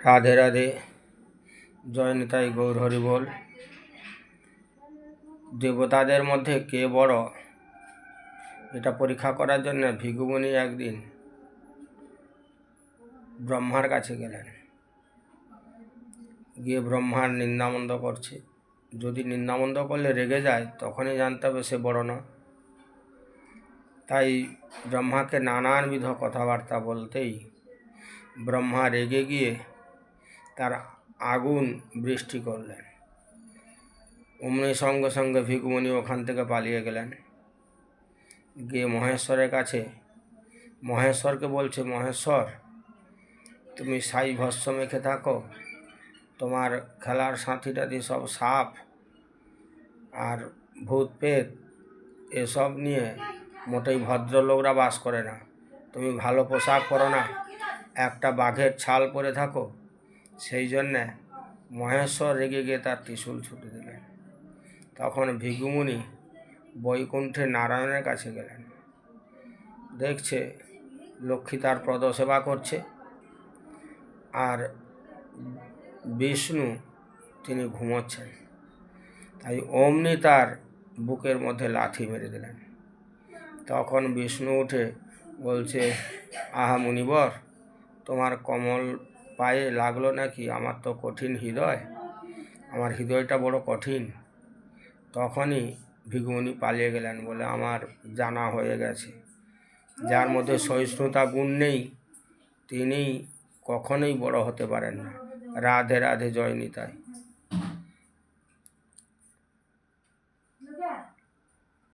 রাধে রাধে, জয় নিতাই গৌর হরি বল। দেবতাদের মধ্যে কে বড় এটা পরীক্ষা করার জন্য ভৃগুমুনি একদিন ব্রহ্মার কাছে গেলেন। গিয়ে ব্রহ্মার নিন্দামন্দ করছে। যদি নিন্দামন্দ করলে রেগে যায় তখনই জানতে হবে সে বড় না। তাই ব্রহ্মাকে নানানবিধ কথাবার্তা বলতেই ব্রহ্মা রেগে গিয়ে তার আগুন বৃষ্টি করলেন। অমনি সঙ্গে সঙ্গে ভৃগুমুনি ওখান থেকে পালিয়ে গেলেন। গিয়ে মহেশ্বরের কাছে মহেশ্বরকে বলছে, মহেশ্বর তুমি ছাই ভস্ম মেখে থাকো, তোমার খেলার সাথীটাদি সব সাপ আর ভূত পেত এসব নিয়ে মোটেই ভদ্রলোকরা বাস করে না। তুমি ভালো পোশাক পরো না, একটা বাঘের ছাল পরে থাকো। সেই জন্যে মহেশ্বর রেগে গিয়ে তার ত্রিশূল ছুটে দিলেন। তখন ভৃগুমুনি বৈকুণ্ঠে নারায়ণের কাছে গেলেন। দেখছে লক্ষ্মী তার পদসেবা করছে আর বিষ্ণু তিনি ঘুমোচ্ছেন। তাই অমনি তার বুকের মধ্যে লাথি মেরে দিলেন। তখন বিষ্ণু উঠে বলছে, আহা মুনিবর, তোমার কমল পায়ে লাগলো নাকি? আমার তো কঠিন হৃদয়, আমার হৃদয়টা বড় কঠিন। তখনই ভৃগুমুনি পালিয়ে গেলেন, বলে আমার জানা হয়ে গেছে যার মধ্যে সহিষ্ণুতা গুণ নেই তিনি কখনোই বড় হতে পারেন না। রাধে রাধে, জয় নিতাই।